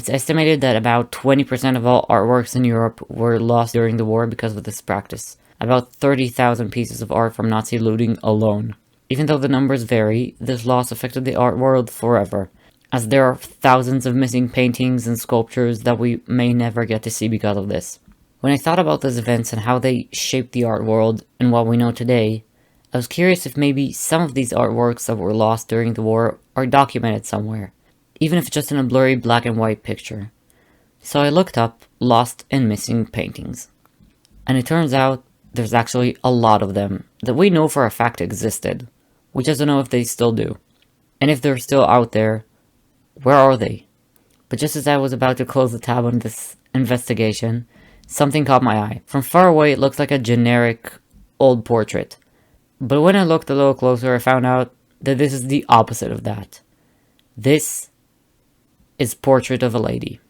It's estimated that about 20% of all artworks in Europe were lost during the war because of this practice. About 30,000 pieces of art from Nazi looting alone. Even though the numbers vary, this loss affected the art world forever, as there are thousands of missing paintings and sculptures that we may never get to see because of this. When I thought about these events and how they shaped the art world and what we know today, I was curious if maybe some of these artworks that were lost during the war are documented somewhere, even if just in a blurry black and white picture. So I looked up lost and missing paintings. And it turns out there's actually a lot of them that we know for a fact existed. We just don't know if they still do. And if they're still out there, where are they? But just as I was about to close the tab on this investigation, something caught my eye. From far away, it looked like a generic old portrait. But when I looked a little closer, I found out that this is the opposite of that. This is Portrait of a Lady.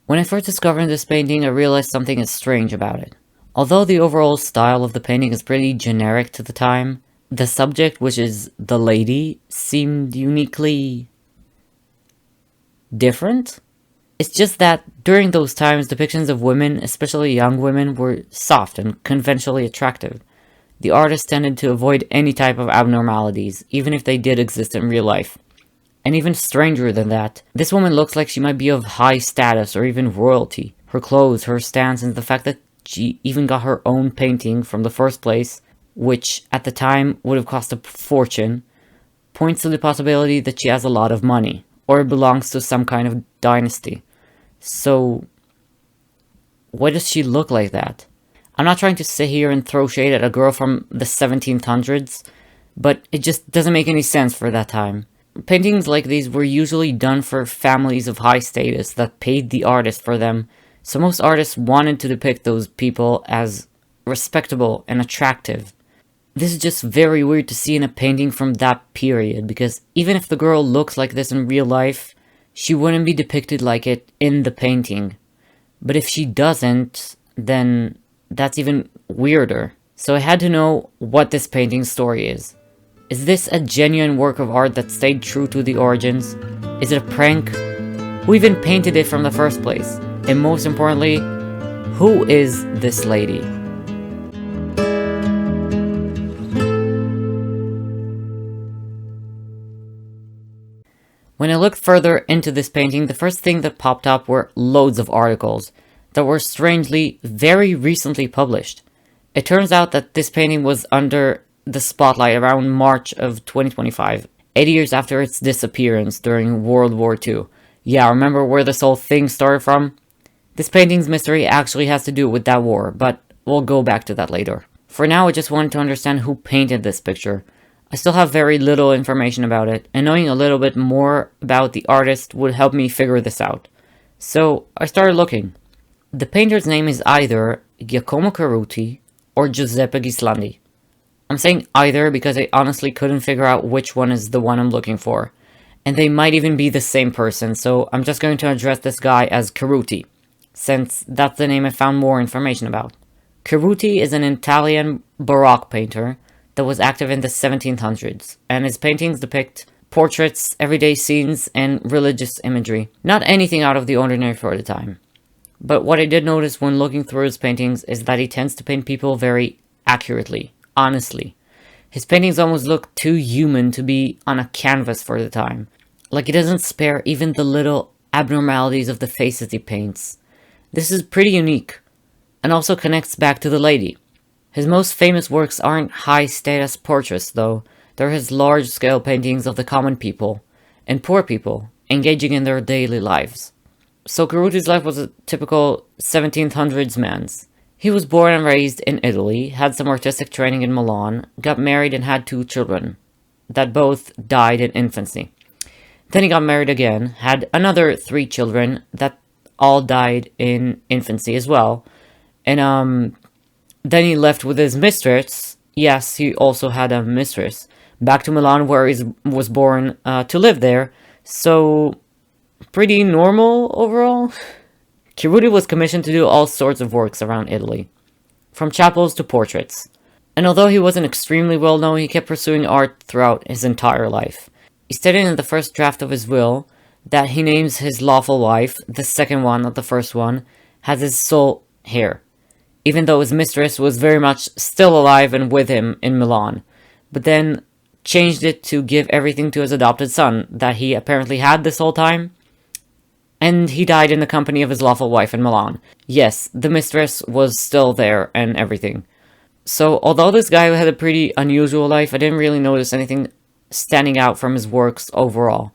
When I first discovered this painting, I realized something is strange about it. Although the overall style of the painting is pretty generic to the time, the subject, which is the lady, seemed uniquely different. It's just that during those times, depictions of women, especially young women, were soft and conventionally attractive. The artist tended to avoid any type of abnormalities, even if they did exist in real life. And even stranger than that, this woman looks like she might be of high status or even royalty. Her clothes, her stance, and the fact that she even got her own painting from the first place, which at the time would have cost a fortune, points to the possibility that she has a lot of money, or belongs to some kind of dynasty. So, why does she look like that? I'm not trying to sit here and throw shade at a girl from the 1700s, but it just doesn't make any sense for that time. Paintings like these were usually done for families of high status that paid the artist for them, so most artists wanted to depict those people as respectable and attractive. This is just very weird to see in a painting from that period, because even if the girl looks like this in real life, she wouldn't be depicted like it in the painting. But if she doesn't, then that's even weirder. So I had to know what this painting's story is. Is this a genuine work of art that stayed true to the origins? Is it a prank? Who even painted it from the first place? And most importantly, who is this lady? When I looked further into this painting, the first thing that popped up were loads of articles that were strangely very recently published. It turns out that this painting was under the spotlight around March of 2025, 80 years after its disappearance during World War II. Yeah, remember where this whole thing started from? This painting's mystery actually has to do with that war, but we'll go back to that later. For now, I just wanted to understand who painted this picture. I still have very little information about it, and knowing a little bit more about the artist would help me figure this out. So, I started looking. The painter's name is either Giacomo Caruti or Giuseppe Ghislandi. I'm saying either because I honestly couldn't figure out which one is the one I'm looking for. And they might even be the same person, so I'm just going to address this guy as Caruti, since that's the name I found more information about. Caruti is an Italian Baroque painter that was active in the 1700s, and his paintings depict portraits, everyday scenes, and religious imagery. Not anything out of the ordinary for the time. But what I did notice when looking through his paintings is that he tends to paint people very accurately. Honestly, his paintings almost look too human to be on a canvas for the time. Like he doesn't spare even the little abnormalities of the faces he paints. This is pretty unique, and also connects back to the lady. His most famous works aren't high-status portraits, though. They're his large-scale paintings of the common people, and poor people, engaging in their daily lives. So Caruti's life was a typical 1700s man's. He was born and raised in Italy, had some artistic training in Milan, got married and had 2 children, that both died in infancy. Then he got married again, had another 3 children that all died in infancy as well, and Then he left with his mistress. Yes, he also had a mistress. Back to Milan, where he was born, to live there. So, pretty normal overall. Chiruti was commissioned to do all sorts of works around Italy, from chapels to portraits. And although he wasn't extremely well known, he kept pursuing art throughout his entire life. He stated in the first draft of his will that he names his lawful wife, the second one, not the first one, as his sole heir, even though his mistress was very much still alive and with him in Milan, but then changed it to give everything to his adopted son that he apparently had this whole time, and he died in the company of his lawful wife in Milan. Yes, the mistress was still there and everything. So, although this guy had a pretty unusual life, I didn't really notice anything standing out from his works overall.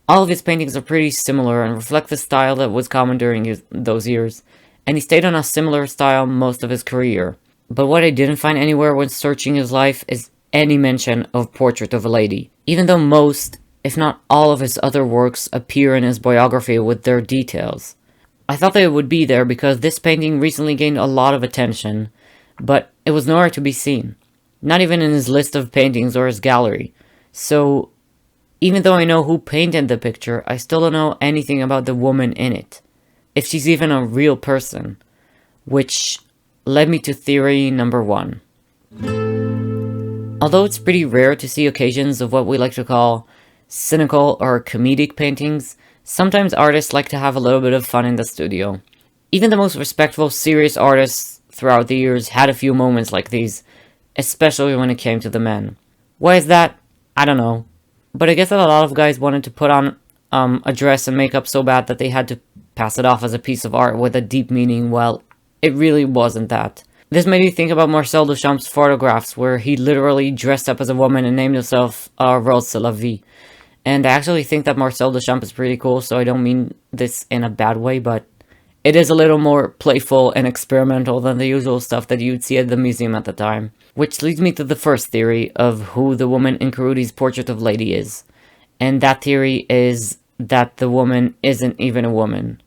All of his paintings are pretty similar and reflect the style that was common during those years, and he stayed on a similar style most of his career. But what I didn't find anywhere when searching his life is any mention of Portrait of a Lady, even though most, if not all of his other works appear in his biography with their details. I thought that it would be there because this painting recently gained a lot of attention, but it was nowhere to be seen, not even in his list of paintings or his gallery. So, even though I know who painted the picture, I still don't know anything about the woman in it, if she's even a real person, which led me to theory number 1. Although it's pretty rare to see occasions of what we like to call cynical or comedic paintings, sometimes artists like to have a little bit of fun in the studio. Even the most respectful, serious artists throughout the years had a few moments like these, especially when it came to the men. Why is that? I don't know. But I guess that a lot of guys wanted to put on a dress and makeup so bad that they had to pass it off as a piece of art with a deep meaning. Well, it really wasn't that. This made me think about Marcel Duchamp's photographs, where he literally dressed up as a woman and named himself Rose de la Vie. And I actually think that Marcel Duchamp is pretty cool, so I don't mean this in a bad way, but it is a little more playful and experimental than the usual stuff that you'd see at the museum at the time. Which leads me to the first theory of who the woman in Chiruti's Portrait of Lady is. And that theory is that the woman isn't even a woman.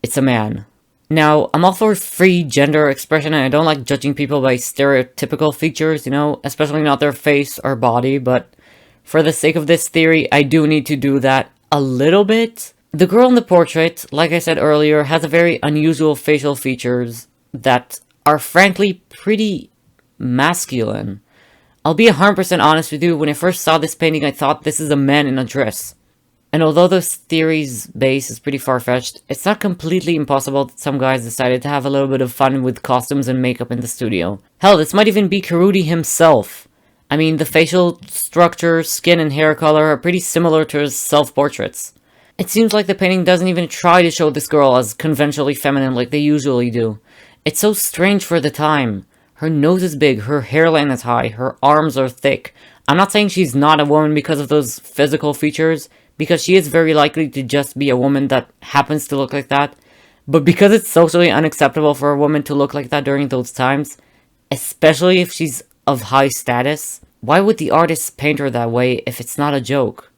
It's a man. Now, I'm all for free gender expression, and I don't like judging people by stereotypical features, especially not their face or body, but for the sake of this theory, I do need to do that a little bit. The girl in the portrait, like I said earlier, has a very unusual facial features that are frankly pretty masculine. I'll be 100% honest with you, when I first saw this painting I thought this is a man in a dress. And although this theory's base is pretty far-fetched, it's not completely impossible that some guys decided to have a little bit of fun with costumes and makeup in the studio. Hell, this might even be Chiruti himself. I mean, the facial structure, skin, and hair color are pretty similar to his self-portraits. It seems like the painting doesn't even try to show this girl as conventionally feminine like they usually do. It's so strange for the time. Her nose is big, her hairline is high, her arms are thick. I'm not saying she's not a woman because of those physical features, because she is very likely to just be a woman that happens to look like that. But because it's socially unacceptable for a woman to look like that during those times, especially if she's of high status, why would the artist paint her that way if it's not a joke?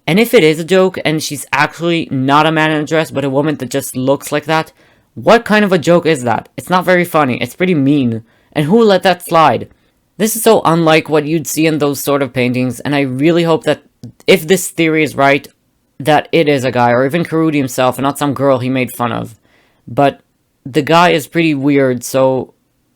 And if it is a joke and she's actually not a man in a dress but a woman that just looks like that, what kind of a joke is that? It's not very funny, it's pretty mean. And who let that slide? This is so unlike what you'd see in those sort of paintings, and I really hope that if this theory is right, that it is a guy, or even Chiruti himself, and not some girl he made fun of. But the guy is pretty weird, so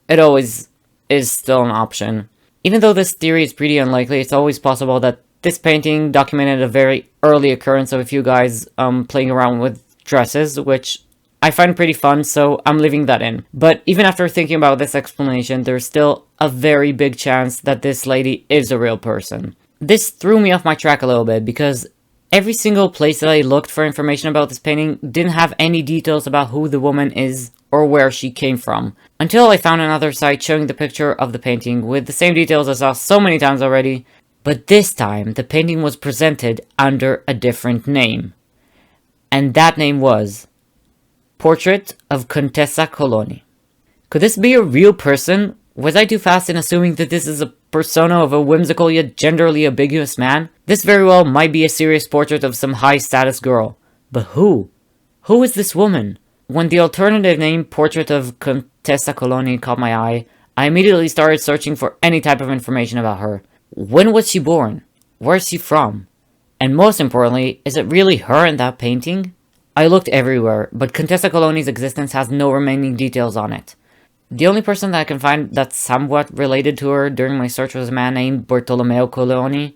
it always is still an option. Even though this theory is pretty unlikely, it's always possible that this painting documented a very early occurrence of a few guys playing around with dresses, which I find pretty fun, so I'm leaving that in. But even after thinking about this explanation, there's still a very big chance that this lady is a real person. This threw me off my track a little bit, because every single place that I looked for information about this painting didn't have any details about who the woman is or where she came from, until I found another site showing the picture of the painting with the same details I saw so many times already, but this time the painting was presented under a different name. And that name was Portrait of Contessa Coloni. Could this be a real person? Was I too fast in assuming that this is a persona of a whimsical yet genderly ambiguous man? This very well might be a serious portrait of some high-status girl. But who? Who is this woman? When the alternative name Portrait of Contessa Coloni caught my eye, I immediately started searching for any type of information about her. When was she born? Where is she from? And most importantly, is it really her in that painting? I looked everywhere, but Contessa Coloni's existence has no remaining details on it. The only person that I can find that's somewhat related to her during my search was a man named Bartolomeo Colleoni,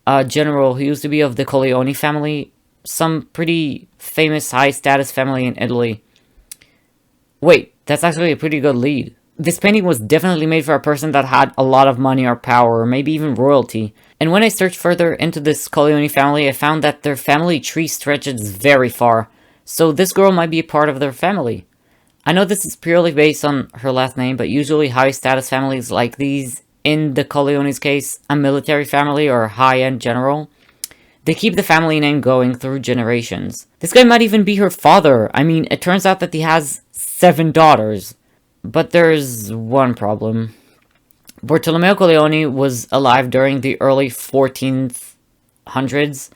a general who used to be of the Colleoni family, some pretty famous high-status family in Italy. Wait, that's actually a pretty good lead. This painting was definitely made for a person that had a lot of money or power, or maybe even royalty. And when I searched further into this Colleoni family, I found that their family tree stretches very far, so this girl might be a part of their family. I know this is purely based on her last name, but usually high-status families like these, in the Colleoni's case, a military family or high-end general, they keep the family name going through generations. This guy might even be her father. I mean, it turns out that he has 7 daughters. But there's one problem. Bartolomeo Colleoni was alive during the early 1400s,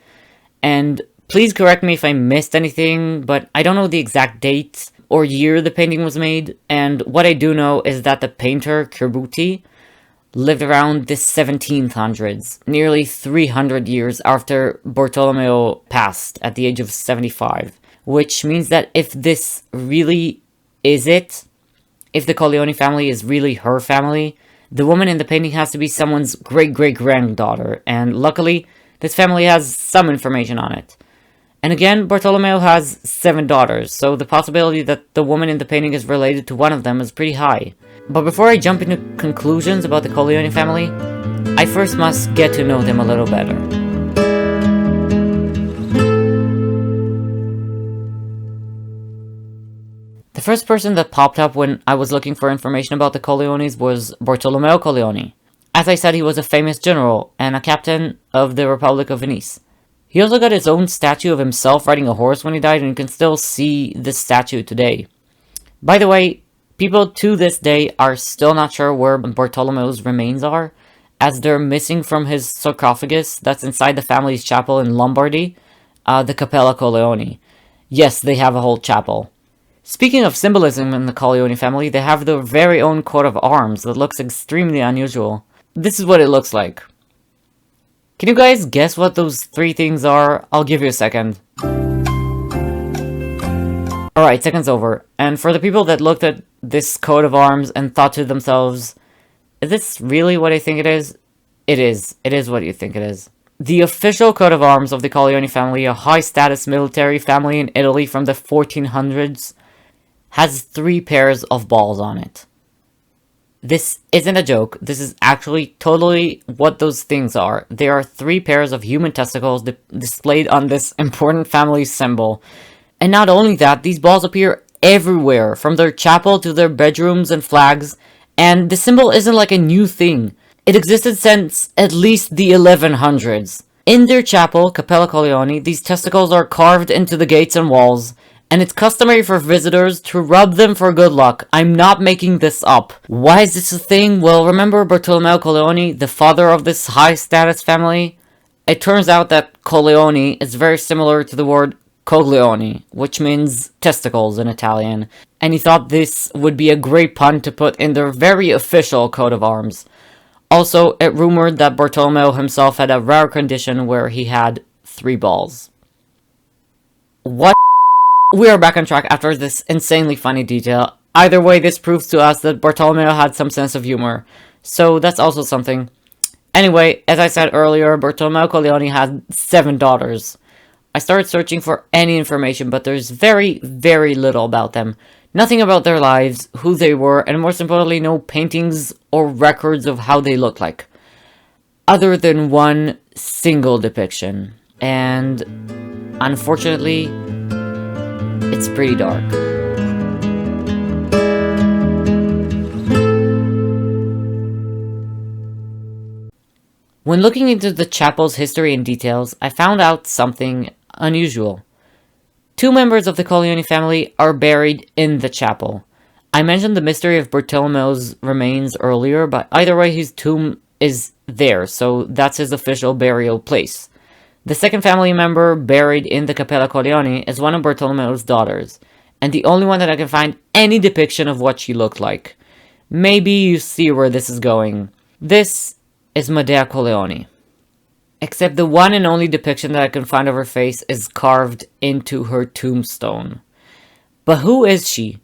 and please correct me if I missed anything, but I don't know the exact date or year the painting was made, and what I do know is that the painter, Corbucci, lived around the 1700s, nearly 300 years after Bartolomeo passed at the age of 75, which means that if this really is it, if the Colleoni family is really her family, the woman in the painting has to be someone's great-great-granddaughter, and luckily, this family has some information on it. And again, Bartolomeo has 7 daughters, so the possibility that the woman in the painting is related to one of them is pretty high. But before I jump into conclusions about the Colleoni family, I first must get to know them a little better. The first person that popped up when I was looking for information about the Colleonis was Bartolomeo Colleoni. As I said, he was a famous general and a captain of the Republic of Venice. He also got his own statue of himself riding a horse when he died, and you can still see this statue today. By the way, people to this day are still not sure where Bartolomeo's remains are, as they're missing from his sarcophagus that's inside the family's chapel in Lombardy, the Cappella Colleoni. Yes, they have a whole chapel. Speaking of symbolism in the Colleoni family, they have their very own coat of arms that looks extremely unusual. This is what it looks like. Can you guys guess what those 3 things are? I'll give you a second. Alright, second's over. And for the people that looked at this coat of arms and thought to themselves, is this really what I think it is? It is. It is what you think it is. The official coat of arms of the Colleoni family, a high-status military family in Italy from the 1400s, has 3 pairs of balls on it. This isn't a joke. This is actually totally what those things are. They are 3 pairs of human testicles displayed on this important family symbol. And not only that, these balls appear everywhere, from their chapel to their bedrooms and flags, and the symbol isn't like a new thing. It existed since at least the 1100s. In their chapel, Cappella Colleoni, these testicles are carved into the gates and walls, and it's customary for visitors to rub them for good luck. I'm not making this up. Why is this a thing? Well, remember Bartolomeo Colleoni, the father of this high-status family? It turns out that Colleoni is very similar to the word coglioni, which means testicles in Italian, and he thought this would be a great pun to put in their very official coat of arms. Also, it rumored that Bartolomeo himself had a rare condition where he had 3 balls. What? We are back on track after this insanely funny detail. Either way, this proves to us that Bartolomeo had some sense of humor, so that's also something. Anyway, as I said earlier, Bartolomeo Colleoni had 7 daughters. I started searching for any information, but there's very, very little about them. Nothing about their lives, who they were, and most importantly, no paintings or records of how they looked like. Other than one single depiction. And unfortunately, it's pretty dark. When looking into the chapel's history and details, I found out something unusual. 2 members of the Colleoni family are buried in the chapel. I mentioned the mystery of Bartolomeo's remains earlier, but either way his tomb is there, so that's his official burial place. The second family member buried in the Cappella Colleoni is one of Bartolomeo's daughters, and the only one that I can find any depiction of what she looked like. Maybe you see where this is going. This is Medea Corleone. Except the one and only depiction that I can find of her face is carved into her tombstone. But who is she?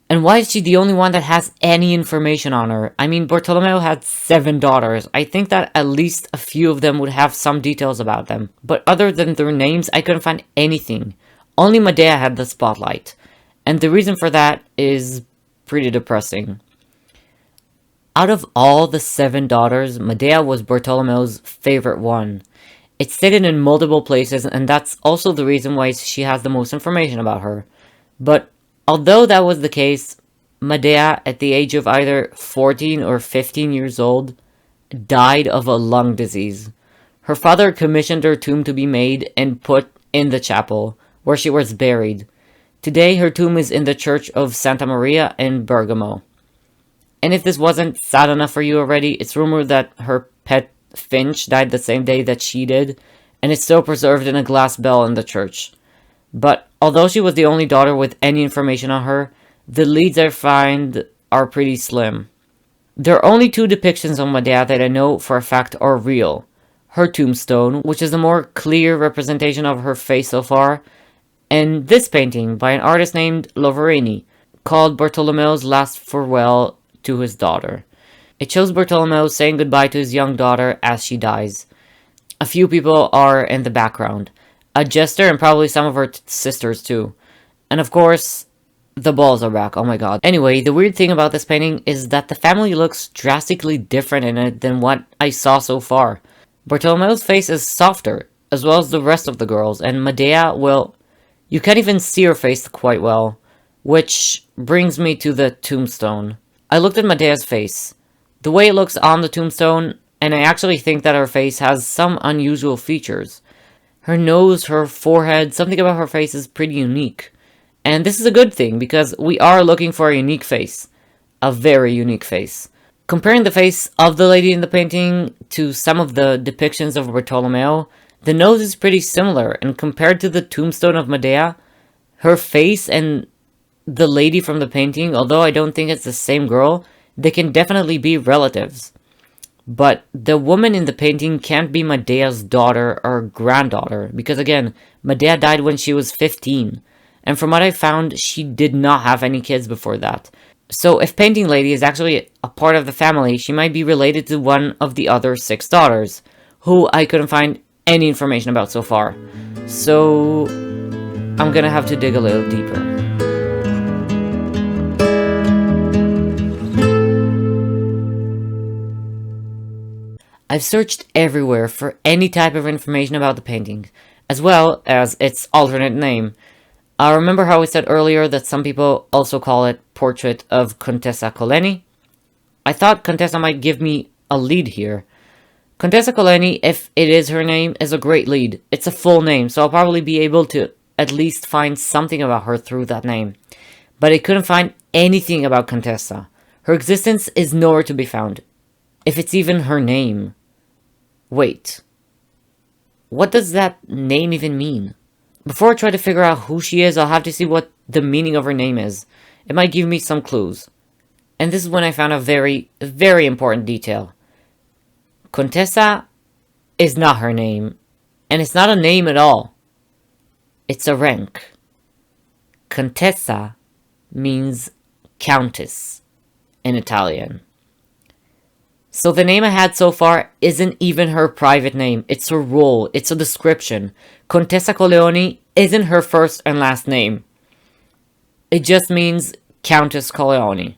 And why is she the only one that has any information on her? I mean, Bartolomeo had 7 daughters. I think that at least a few of them would have some details about them. But other than their names, I couldn't find anything. Only Medea had the spotlight. And the reason for that is pretty depressing. Out of all the 7 daughters, Medea was Bartolomeo's favorite one. It's stated in multiple places, and that's also the reason why she has the most information about her. But although that was the case, Medea, at the age of either 14 or 15 years old, died of a lung disease. Her father commissioned her tomb to be made and put in the chapel, where she was buried. Today, her tomb is in the Church of Santa Maria in Bergamo. And if this wasn't sad enough for you already, it's rumored that her pet finch died the same day that she did, and it's still preserved in a glass bell in the church. But although she was the only daughter with any information on her, the leads I find are pretty slim. There are only 2 depictions of Medea that I know for a fact are real. Her tombstone, which is a more clear representation of her face so far, and this painting by an artist named Loverini, called Bartolomeo's Last Farewell to his daughter. It shows Bartolomeo saying goodbye to his young daughter as she dies. A few people are in the background. A jester and probably some of her sisters too. And of course, the balls are back. Oh my god. Anyway, the weird thing about this painting is that the family looks drastically different in it than what I saw so far. Bartolomeo's face is softer, as well as the rest of the girls, and Medea, well, you can't even see her face quite well. Which brings me to the tombstone. I looked at Medea's face, the way it looks on the tombstone, and I actually think that her face has some unusual features. Her nose, her forehead, something about her face is pretty unique. And this is a good thing, because we are looking for a unique face. A very unique face. Comparing the face of the lady in the painting to some of the depictions of Bartolomeo, the nose is pretty similar, and compared to the tombstone of Medea, her face and the lady from the painting, although I don't think it's the same girl, they can definitely be relatives. But the woman in the painting can't be Medea's daughter or granddaughter, because again, Medea died when she was 15, and from what I found, she did not have any kids before that. So if Painting Lady is actually a part of the family, she might be related to one of the other 6 daughters, who I couldn't find any information about so far. So I'm gonna have to dig a little deeper. I've searched everywhere for any type of information about the painting, as well as its alternate name. Remember how I said earlier that some people also call it Portrait of Contessa Coleni? I thought Contessa might give me a lead here. Contessa Coleni, if it is her name, is a great lead. It's a full name, so I'll probably be able to at least find something about her through that name. But I couldn't find anything about Contessa. Her existence is nowhere to be found, if it's even her name. Wait, what does that name even mean? Before I try to figure out who she is, I'll have to see what the meaning of her name is. It might give me some clues. And this is when I found a very, very important detail. Contessa is not her name, and it's not a name at all. It's a rank. Contessa means countess in Italian. So the name I had so far isn't even her private name. It's a role. It's a description. Contessa Corleone isn't her first and last name. It just means Countess Corleone.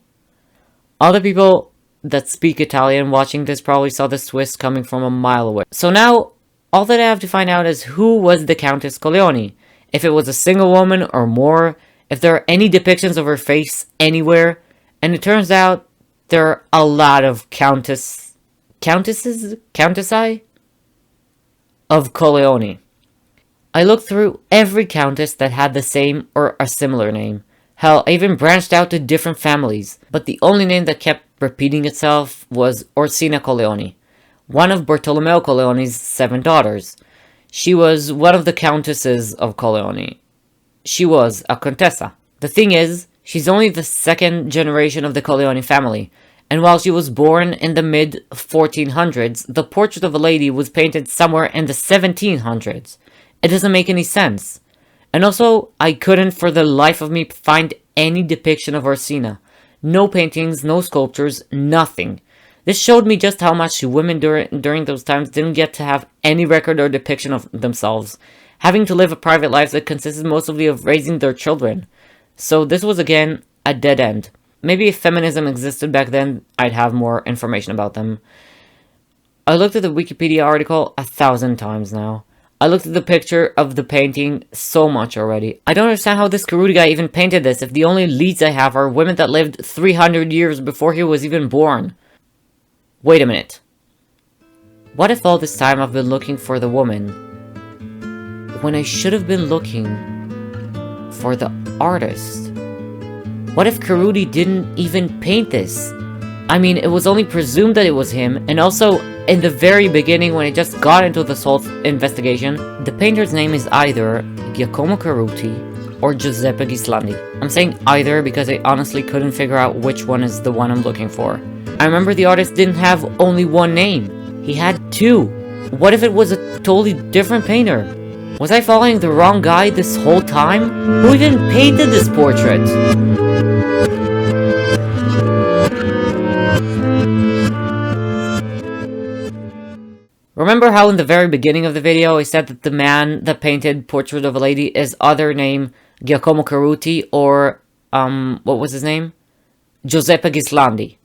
Other people that speak Italian watching this probably saw this twist coming from a mile away. So now, all that I have to find out is who was the Countess Corleone. If it was a single woman or more, if there are any depictions of her face anywhere, and it turns out there are a lot of countesses of Corleone. I looked through every countess that had the same or a similar name. Hell, I even branched out to different families, but the only name that kept repeating itself was Orsina Corleone, one of Bartolomeo Corleone's 7 daughters. She was one of the countesses of Corleone. She was a contessa. The thing is, She's only the second generation of the Corleone family, and while she was born in the mid-1400s, the portrait of a lady was painted somewhere in the 1700s. It doesn't make any sense. And also, I couldn't for the life of me find any depiction of Orsina. No paintings, no sculptures, nothing. This showed me just how much women during those times didn't get to have any record or depiction of themselves, having to live a private life that consisted mostly of raising their children. So this was again a dead end. Maybe if feminism existed back then, I'd have more information about them. I looked at the Wikipedia article 1,000 times now. I looked at the picture of the painting so much already. I don't understand how this Cerruti guy even painted this if the only leads I have are women that lived 300 years before he was even born. Wait a minute. What if all this time I've been looking for the woman when I should have been looking for the artist? What if Cerruti didn't even paint this? I mean, it was only presumed that it was him, and also, in the very beginning when I just got into this whole investigation, the painter's name is either Giacomo Cerruti or Giuseppe Ghislandi. I'm saying either because I honestly couldn't figure out which one is the one I'm looking for. I remember the artist didn't have only one name, he had two. What if it was a totally different painter? Was I following the wrong guy this whole time? Who even painted this portrait? Remember how in the very beginning of the video I said that the man that painted Portrait of a Lady is other name Giacomo Cerruti or, what was his name? Giuseppe Ghislandi.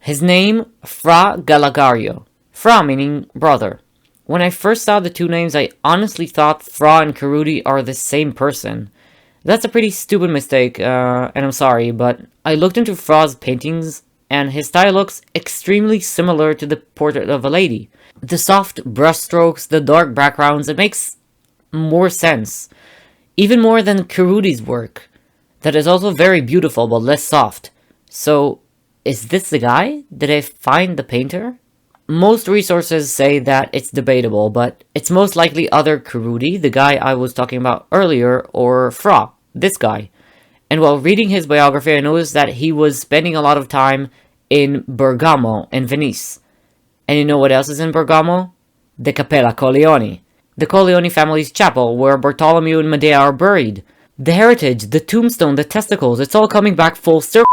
His name, Fra Galagario. Fra meaning brother. When I first saw the two names, I honestly thought Fra and Cerruti are the same person. That's a pretty stupid mistake, and I'm sorry, but I looked into Fra's paintings, and his style looks extremely similar to the Portrait of a Lady. The soft brushstrokes, the dark backgrounds, it makes more sense. Even more than Cerruti's work, that is also very beautiful but less soft. So, is this the guy? Did I find the painter? Most resources say that it's debatable, but it's most likely other Cerruti, the guy I was talking about earlier, or Fra, this guy. And while reading his biography, I noticed that he was spending a lot of time in Bergamo and Venice. And you know what else is in Bergamo? The Cappella Corleone. The Corleone family's chapel, where Bartolomeo and Medea are buried. The heritage, the tombstone, the testicles, it's all coming back full circle.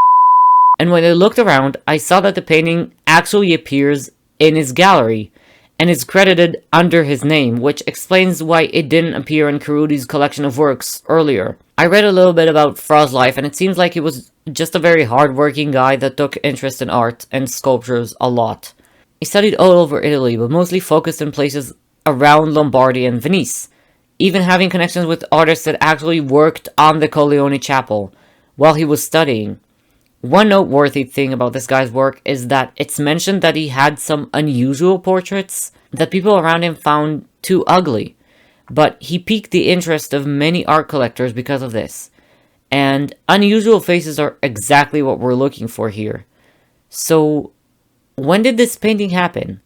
And when I looked around, I saw that the painting actually appears in his gallery, and is credited under his name, which explains why it didn't appear in Cerruti's collection of works earlier. I read a little bit about Fra's life, and it seems like he was just a very hard-working guy that took interest in art and sculptures a lot. He studied all over Italy, but mostly focused in places around Lombardy and Venice, even having connections with artists that actually worked on the Corleone chapel while he was studying. One noteworthy thing about this guy's work is that it's mentioned that he had some unusual portraits that people around him found too ugly, but he piqued the interest of many art collectors because of this. And unusual faces are exactly what we're looking for here. So, when did this painting happen?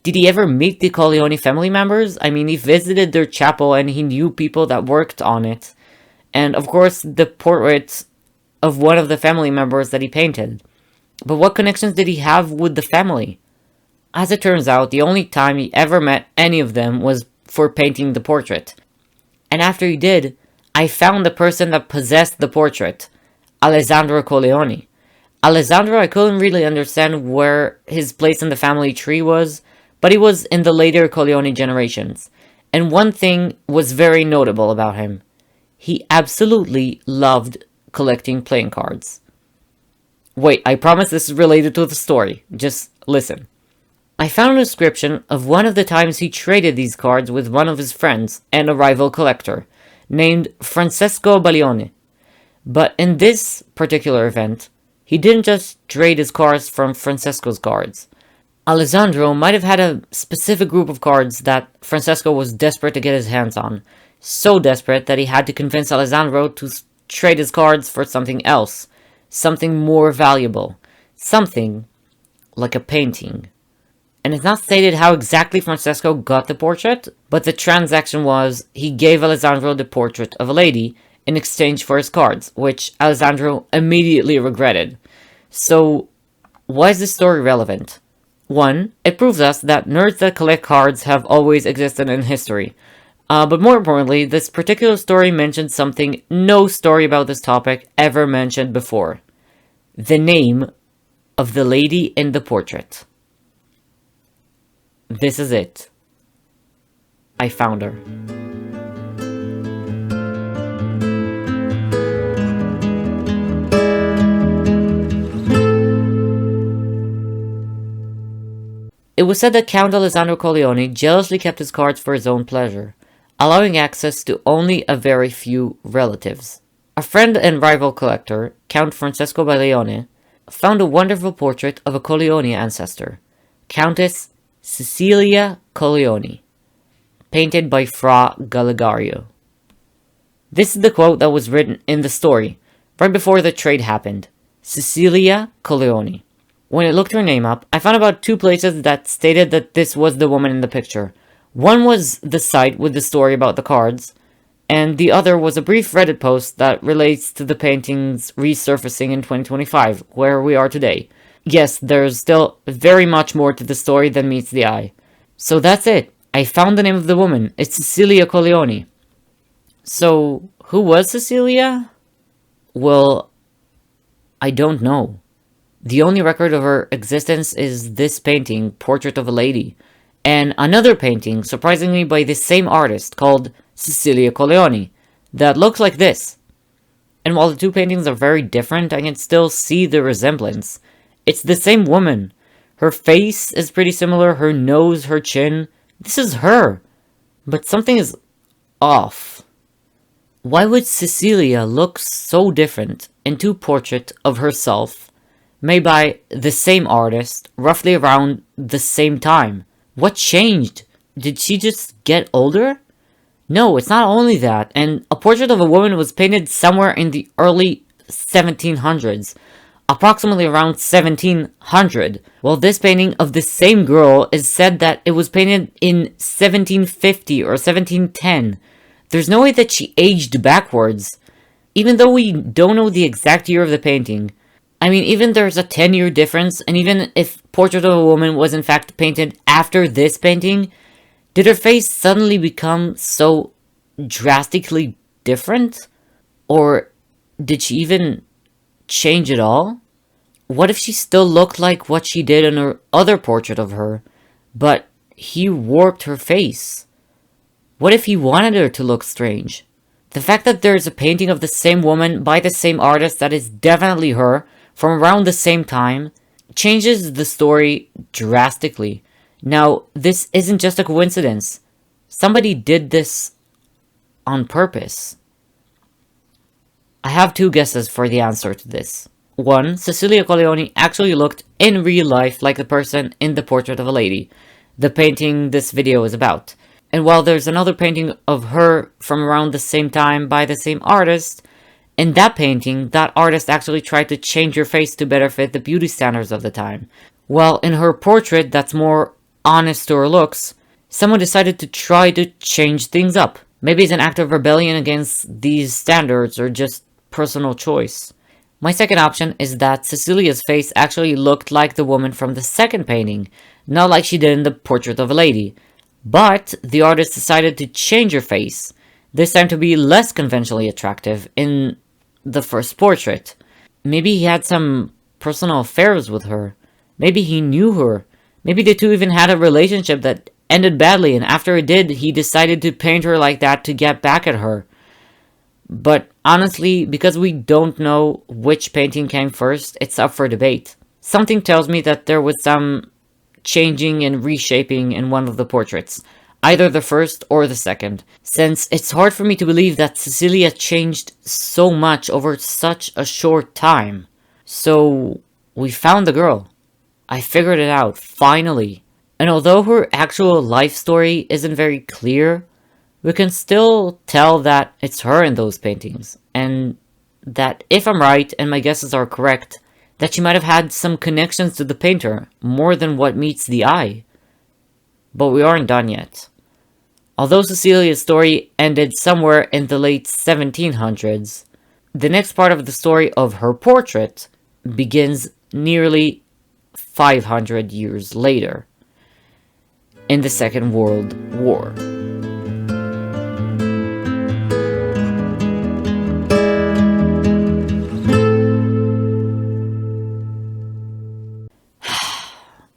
Did he ever meet the Corleone family members? I mean, he visited their chapel and he knew people that worked on it. And of course, the portrait of one of the family members that he painted. But what connections did he have with the family? As it turns out, the only time he ever met any of them was for painting the portrait. And after he did, I found the person that possessed the portrait, Alessandro Corleone. Alessandro, I couldn't really understand where his place in the family tree was, but he was in the later Corleone generations. And one thing was very notable about him. He absolutely loved collecting playing cards. Wait, I promise this is related to the story. Just listen. I found a description of one of the times he traded these cards with one of his friends and a rival collector, named Francesco Baglione. But in this particular event, he didn't just trade his cards from Francesco's cards. Alessandro might have had a specific group of cards that Francesco was desperate to get his hands on. So desperate that he had to convince Alessandro to trade his cards for something else, something more valuable, something like a painting. And it's not stated how exactly Francesco got the portrait, but the transaction was he gave Alessandro the portrait of a lady, in exchange for his cards, which Alessandro immediately regretted. So, why is this story relevant? 1. It proves us that nerds that collect cards have always existed in history. But more importantly, this particular story mentions something no story about this topic ever mentioned before. The name of the lady in the portrait. This is it. I found her. It was said that Count Alessandro Corleone jealously kept his cards for his own pleasure, allowing access to only a very few relatives. A friend and rival collector, Count Francesco Baleone, found a wonderful portrait of a Corleone ancestor, Countess Cecilia Corleone, painted by Fra Gallegario. This is the quote that was written in the story, right before the trade happened. Cecilia Corleone. When I looked her name up, I found about 2 places that stated that this was the woman in the picture. One was the site with the story about the cards, and the other was a brief Reddit post that relates to the painting's resurfacing in 2025, where we are today. Yes, there's still very much more to the story than meets the eye. So that's it. I found the name of the woman. It's Cecilia Corleone. So, who was Cecilia? Well, I don't know. The only record of her existence is this painting, Portrait of a Lady, and another painting, surprisingly by the same artist, called Cecilia Corleone, that looks like this. And while the 2 paintings are very different, I can still see the resemblance. It's the same woman. Her face is pretty similar, her nose, her chin. This is her. But something is off. Why would Cecilia look so different in 2 portraits of herself made by the same artist, roughly around the same time? What changed? Did she just get older? No, it's not only that, and a portrait of a woman was painted somewhere in the early 1700s, approximately around 1700, while this painting of the same girl is said that it was painted in 1750 or 1710. There's no way that she aged backwards, even though we don't know the exact year of the painting. I mean, even there's a 10-year difference, and even if Portrait of a Woman was in fact painted after this painting, did her face suddenly become so drastically different? Or did she even change at all? What if she still looked like what she did in her other portrait of her, but he warped her face? What if he wanted her to look strange? The fact that there's a painting of the same woman by the same artist that is definitely her, from around the same time, changes the story drastically. Now, this isn't just a coincidence. Somebody did this on purpose. I have 2 guesses for the answer to this. 1. Cecilia Corleone actually looked in real life like the person in the Portrait of a Lady, the painting this video is about. And while there's another painting of her from around the same time by the same artist, in that painting, that artist actually tried to change her face to better fit the beauty standards of the time. While in her portrait that's more honest to her looks, someone decided to try to change things up. Maybe it's an act of rebellion against these standards or just personal choice. My second option is that Cecilia's face actually looked like the woman from the second painting, not like she did in the Portrait of a Lady. But the artist decided to change her face, this time to be less conventionally attractive in the first portrait. Maybe he had some personal affairs with her. Maybe he knew her. Maybe the 2 even had a relationship that ended badly, and after it did, he decided to paint her like that to get back at her. But honestly, because we don't know which painting came first, it's up for debate. Something tells me that there was some changing and reshaping in one of the portraits, either the first or the second, since it's hard for me to believe that Cecilia changed so much over such a short time. So, we found the girl. I figured it out, finally. And although her actual life story isn't very clear, we can still tell that it's her in those paintings, and that if I'm right and my guesses are correct, that she might have had some connections to the painter, more than what meets the eye. But we aren't done yet. Although Cecilia's story ended somewhere in the late 1700s, the next part of the story of her portrait begins nearly 500 years later, in the Second World War.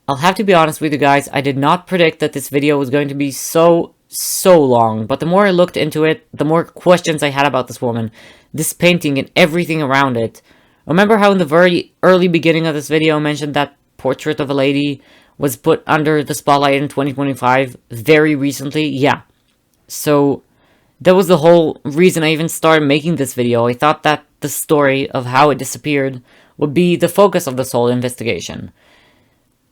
I'll have to be honest with you guys, I did not predict that this video was going to be so long, but the more I looked into it, the more questions I had about this woman, this painting and everything around it. Remember how in the very early beginning of this video I mentioned that portrait of a lady was put under the spotlight in 2025 very recently? Yeah. So that was the whole reason I even started making this video. I thought that the story of how it disappeared would be the focus of this whole investigation.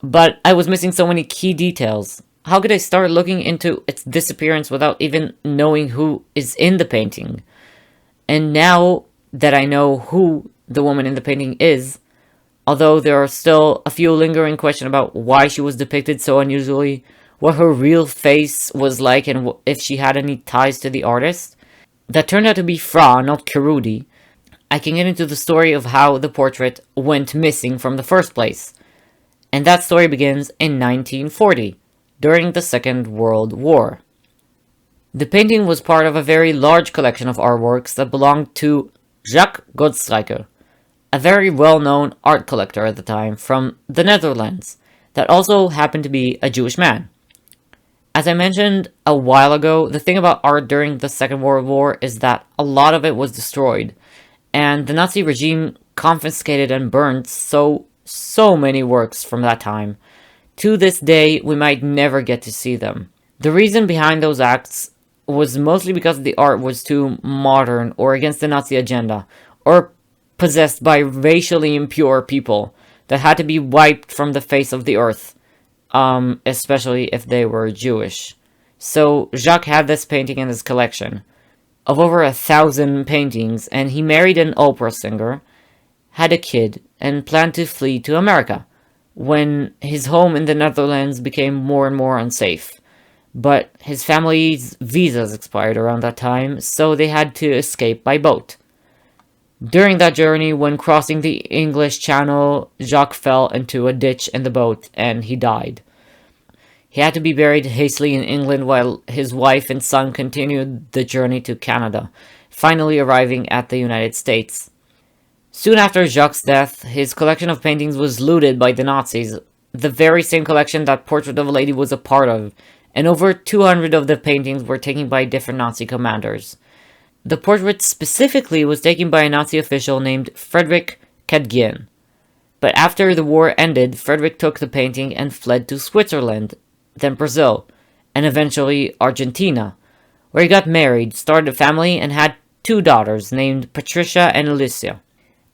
But I was missing so many key details. How could I start looking into its disappearance without even knowing who is in the painting? And now that I know who the woman in the painting is, although there are still a few lingering questions about why she was depicted so unusually, what her real face was like, and if she had any ties to the artist, that turned out to be Fra, not Kerudi, I can get into the story of how the portrait went missing from the first place. And that story begins in 1940, during the Second World War. The painting was part of a very large collection of artworks that belonged to Jacques Godstrijker, a very well-known art collector at the time from the Netherlands, that also happened to be a Jewish man. As I mentioned a while ago, the thing about art during the Second World War is that a lot of it was destroyed, and the Nazi regime confiscated and burned so many works from that time. To this day, we might never get to see them. The reason behind those acts was mostly because the art was too modern or against the Nazi agenda, or possessed by racially impure people that had to be wiped from the face of the earth, especially if they were Jewish. So Jacques had this painting in his collection of over 1,000 paintings, and he married an opera singer, had a kid, and planned to flee to America when his home in the Netherlands became more and more unsafe. But his family's visas expired around that time, so they had to escape by boat. During that journey, when crossing the English Channel, Jacques fell into a ditch in the boat and he died. He had to be buried hastily in England while his wife and son continued the journey to Canada, finally arriving at the United States. Soon after Jacques' death, his collection of paintings was looted by the Nazis, the very same collection that Portrait of a Lady was a part of, and over 200 of the paintings were taken by different Nazi commanders. The portrait specifically was taken by a Nazi official named Frederick Cadguin. But after the war ended, Frederick took the painting and fled to Switzerland, then Brazil, and eventually Argentina, where he got married, started a family, and had 2 daughters named Patricia and Alicia.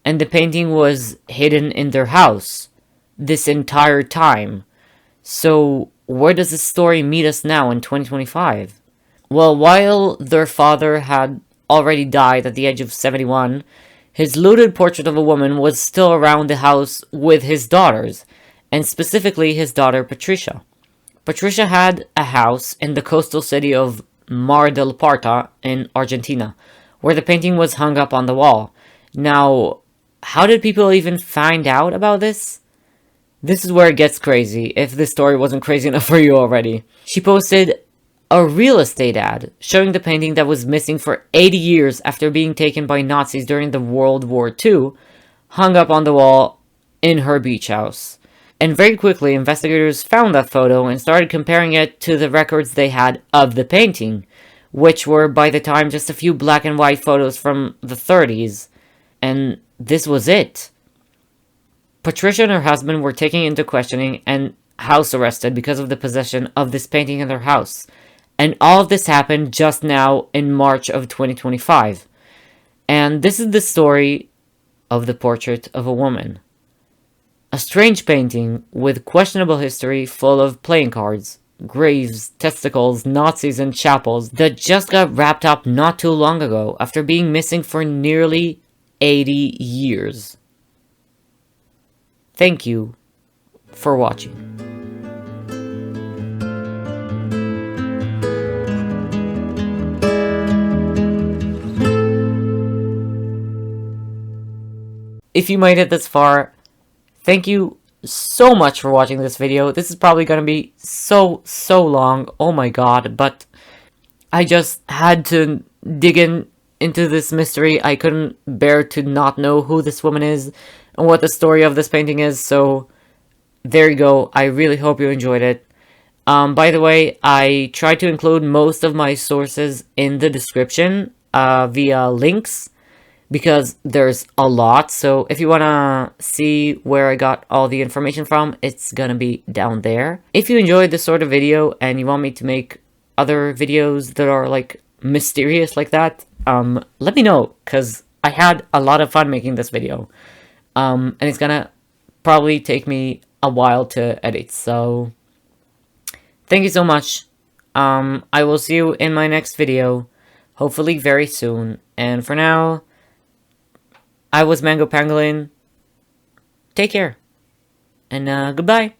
And the painting was hidden in their house this entire time. So where does this story meet us now in 2025? Well, while their father had already died at the age of 71, his looted portrait of a woman was still around the house with his daughters, and specifically his daughter Patricia. Patricia had a house in the coastal city of Mar del Plata in Argentina, where the painting was hung up on the wall. Now, how did people even find out about this? This is where it gets crazy, if this story wasn't crazy enough for you already. She posted a real estate ad showing the painting that was missing for 80 years after being taken by Nazis during the World War II, hung up on the wall in her beach house. And very quickly, investigators found that photo and started comparing it to the records they had of the painting, which were by the time just a few black and white photos from the 30s. And this was it. Patricia and her husband were taken into questioning and house arrested because of the possession of this painting in their house. And all of this happened just now in March of 2025. And this is the story of the portrait of a woman. A strange painting with questionable history full of playing cards, graves, testicles, Nazis, and chapels that just got wrapped up not too long ago after being missing for nearly 80 years. Thank you for watching. if you made it this far, thank you so much for watching this video. This is probably gonna be so long, oh my god, but I just had to dig into this mystery. I couldn't bear to not know who this woman is and what the story of this painting is, so there you go. I really hope you enjoyed it. By the way, I tried to include most of my sources in the description via links, because there's a lot. So if you want to see where I got all the information from, it's gonna be down there. If you enjoyed this sort of video and you want me to make other videos that are like mysterious like that, let me know, because I had a lot of fun making this video. And it's gonna probably take me a while to edit, so thank you so much. I will see you in my next video, hopefully very soon, and for now, I was Mango Pangolin. Take care, and goodbye.